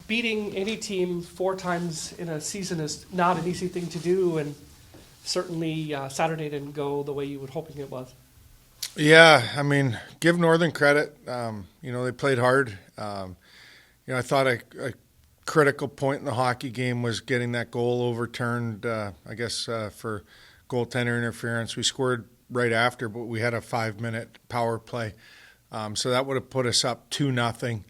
beating any team 4 times in a season is not an easy thing to do, and certainly Saturday didn't go the way you were hoping it was. Yeah, I mean, give Northern credit. They played hard. I thought a critical point in the hockey game was getting that goal overturned, for goaltender interference. We scored right after, but we had a 5-minute power play. So that would have put us up 2-0.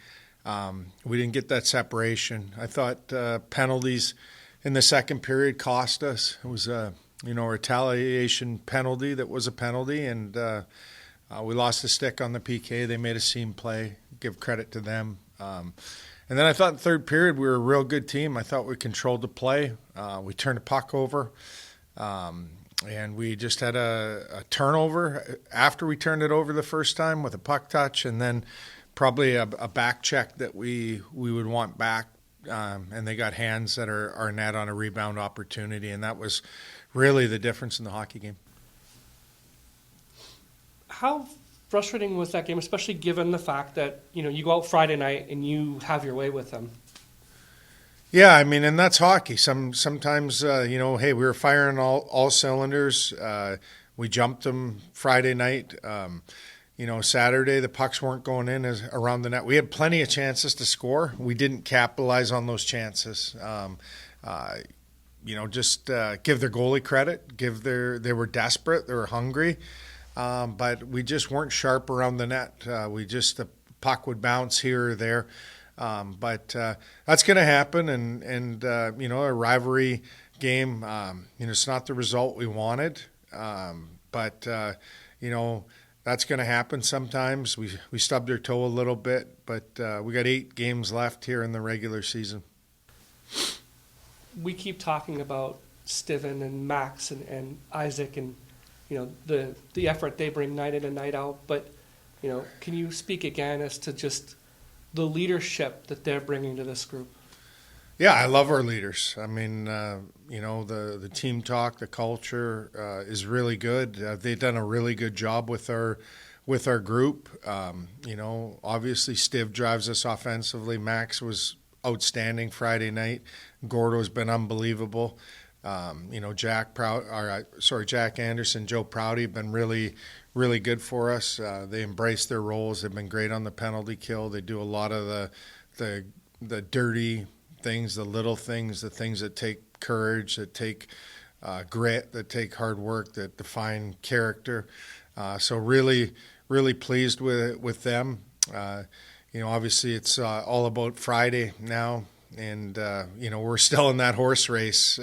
We didn't get that separation. I thought penalties in the second period cost us. It was a retaliation penalty that was a penalty, and we lost the stick on the PK. They made a seam play. Give credit to them. And then I thought in the third period we were a real good team. I thought we controlled the play. We turned the puck over. And we just had a turnover after we turned it over the first time with a puck touch, and then probably a back check that we would want back. And they got hands that are net on a rebound opportunity, and that was really the difference in the hockey game. How frustrating was that game, especially given the fact that you go out Friday night and you have your way with them? Yeah, I mean, and that's hockey. Sometimes, hey, we were firing all cylinders. We jumped them Friday night. Saturday, the pucks weren't going in around the net. We had plenty of chances to score. We didn't capitalize on those chances. Just give their goalie credit. They were desperate. They were hungry. But we just weren't sharp around the net. The puck would bounce here or there. But that's going to happen, and a rivalry game, it's not the result we wanted, but that's going to happen sometimes. We stubbed their toe a little bit, but we got 8 games left here in the regular season. We keep talking about Steven and Max and Isaac and the effort they bring night in and night out, but can you speak again as to just the leadership that they're bringing to this group? Yeah, I love our leaders. I mean, the team talk, the culture is really good. They've done a really good job with our group. Obviously Stiv drives us offensively. Max was outstanding Friday night. Gordo's been unbelievable. Jack Anderson, Joe Prouty have been really, really good for us. They embrace their roles. They've been great on the penalty kill. They do a lot of the dirty things, the little things, the things that take courage, that take grit, that take hard work, that define character. So really, really pleased with them. Obviously it's all about Friday now. And, we're still in that horse race.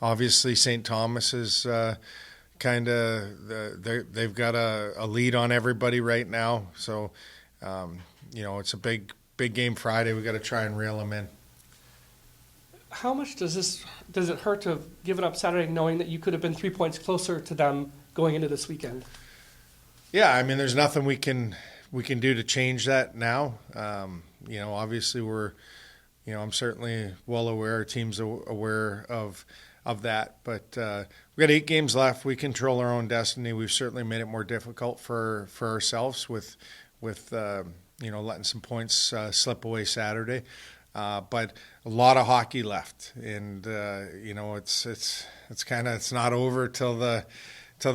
Obviously, St. Thomas is they've got a lead on everybody right now. So, it's a big game Friday. We got to try and reel them in. How much does it hurt to give it up Saturday knowing that you could have been 3 points closer to them going into this weekend? Yeah, I mean, there's nothing we can do to change that now. Obviously we're – I'm certainly well aware, our team's aware of that. But we've got 8 games left. We control our own destiny. We've certainly made it more difficult for ourselves with letting some points slip away Saturday. But a lot of hockey left, and it's not over till the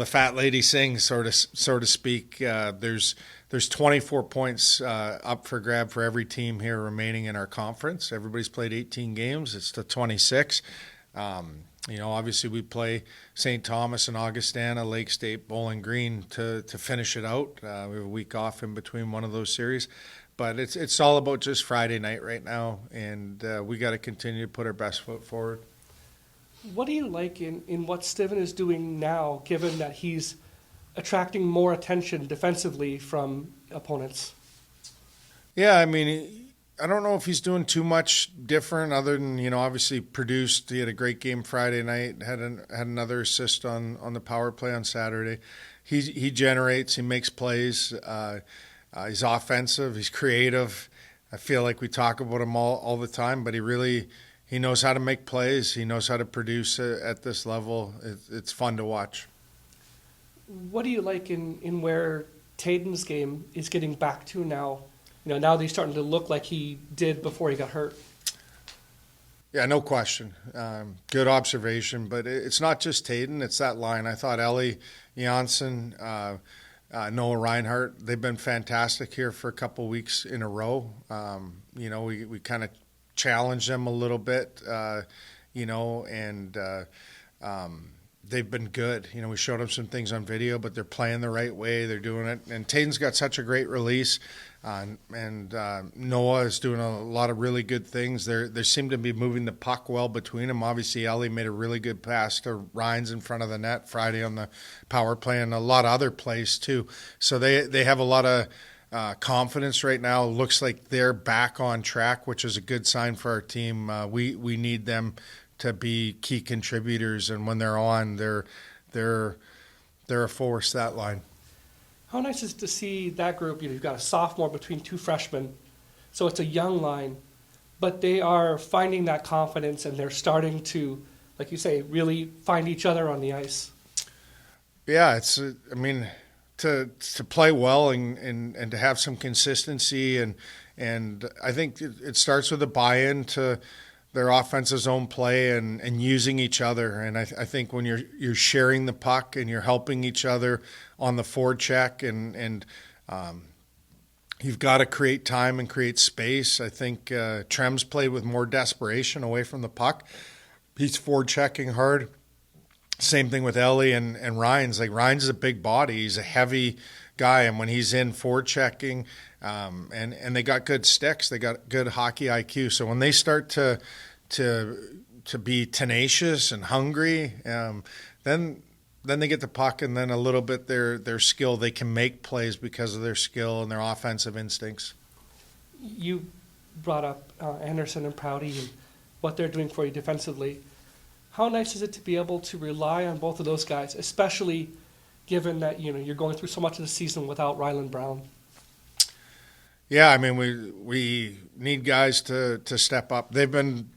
fat lady sings, so to speak. There's 24 points up for grab for every team here remaining in our conference. Everybody's played 18 games. It's to 26. Obviously we play St. Thomas and Augustana, Lake State, Bowling Green to finish it out. We have a week off in between one of those series. But it's all about just Friday night right now, and we got to continue to put our best foot forward. What do you like in what Steven is doing now, given that he's attracting more attention defensively from opponents? Yeah, I mean, I don't know if he's doing too much different other than, obviously produced. He had a great game Friday night, had another assist on the power play on Saturday. He generates, he makes plays. He's offensive, he's creative. I feel like we talk about him all the time, but he knows how to make plays. He knows how to produce at this level. It's fun to watch. What do you like in where Taden's game is getting back to now? Now that he's starting to look like he did before he got hurt. Yeah, no question. Good observation, but it's not just Taden; it's that line. I thought Ellie Janssen, Noah Reinhardt, they've been fantastic here for a couple weeks in a row. We kind of challenged them a little bit, and they've been good. We showed them some things on video, but they're playing the right way. They're doing it. And Taden's got such a great release. And Noah is doing a lot of really good things. They seem to be moving the puck well between them. Obviously, Ellie made a really good pass to Rhines in front of the net Friday on the power play, and a lot of other plays too. So they have a lot of confidence right now. Looks like they're back on track, which is a good sign for our team. We need them to be key contributors, and when they're on, they're a force, that line. How nice is it to see that group? You've got a sophomore between two freshmen, so it's a young line, but they are finding that confidence and they're starting to, like you say, really find each other on the ice. Yeah, to play well and to have some consistency and I think it starts with a buy-in to their offensive zone play and using each other. And I think when you're sharing the puck and you're helping each other on the forecheck and you've got to create time and create space. I think Trem's played with more desperation away from the puck. He's forechecking hard. Same thing with Ellie and Rhines. Like, Rhines is a big body. He's a heavy guy, and when he's in forechecking, and they got good sticks, they got good hockey IQ. So when they start to be tenacious and hungry, then they get the puck, and then a little bit their skill. They can make plays because of their skill and their offensive instincts. You brought up Anderson and Prouty and what they're doing for you defensively. How nice is it to be able to rely on both of those guys, especially given that you're going through so much of the season without Ryland Brown? Yeah, we need guys to step up. They've been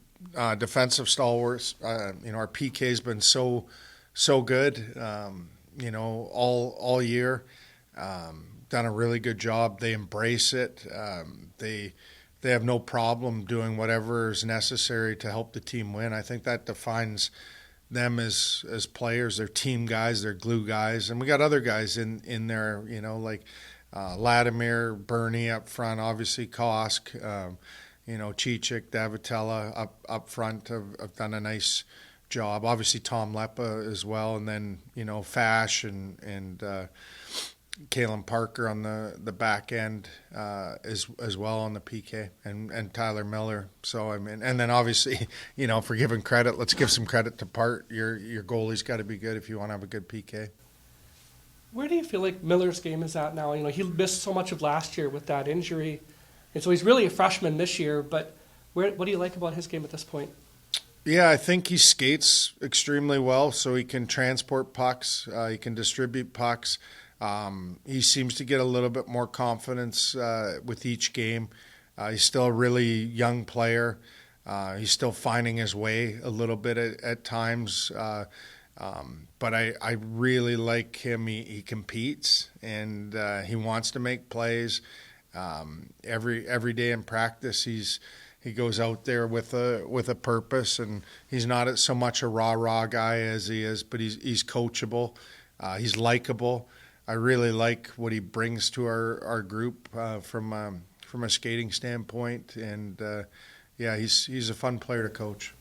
defensive stalwarts. Our PK's been so good. All year. Done a really good job. They embrace it. They have no problem doing whatever is necessary to help the team win. I think that defines them as players. They're team guys. They're glue guys. And we got other guys in there, like Latimer, Bernie up front, obviously Kosk, Chichik, Davitella up front have done a nice job. Obviously Tom Lepa as well. And then, Fash and Kalen Parker on the back end as well on the PK, and Tyler Miller. So and then obviously, for giving credit, let's give some credit to Part. Your goalie's got to be good if you want to have a good PK. Where do you feel like Miller's game is at now? He missed so much of last year with that injury, and so he's really a freshman this year. But what do you like about his game at this point? Yeah, I think he skates extremely well, so he can transport pucks. He can distribute pucks. He seems to get a little bit more confidence with each game. He's still a really young player. He's still finding his way a little bit at times. But I really like him. He competes, and he wants to make plays. Every day in practice, he goes out there with a purpose, and he's not so much a rah-rah guy as he is, but he's coachable. He's likable. I really like what he brings to our group from a skating standpoint, and he's a fun player to coach.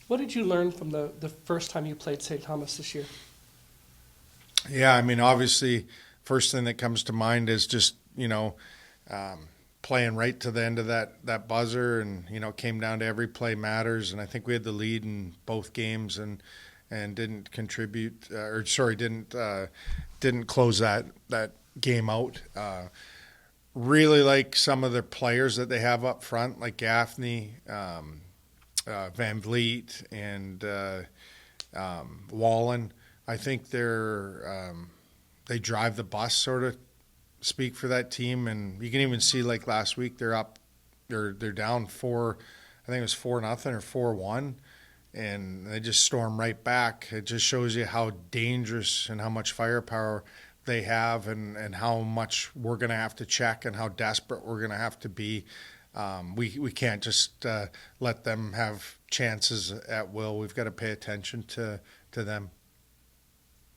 What did you learn from the first time you played St. Thomas this year? Yeah, obviously, first thing that comes to mind is just playing right to the end of that buzzer, and came down to every play matters, and I think we had the lead in both games and didn't contribute, didn't close that game out. Really like some of the players that they have up front, like Gaffney, Van Vliet, and Wallen. I think they drive the bus, sort of speak for that team, and you can even see, like last week, they're down 4. I think it was 4-0 or 4-1. And they just storm right back. It just shows you how dangerous and how much firepower they have, and how much we're going to have to check and how desperate we're going to have to be. We can't just let them have chances at will. We've got to pay attention to them.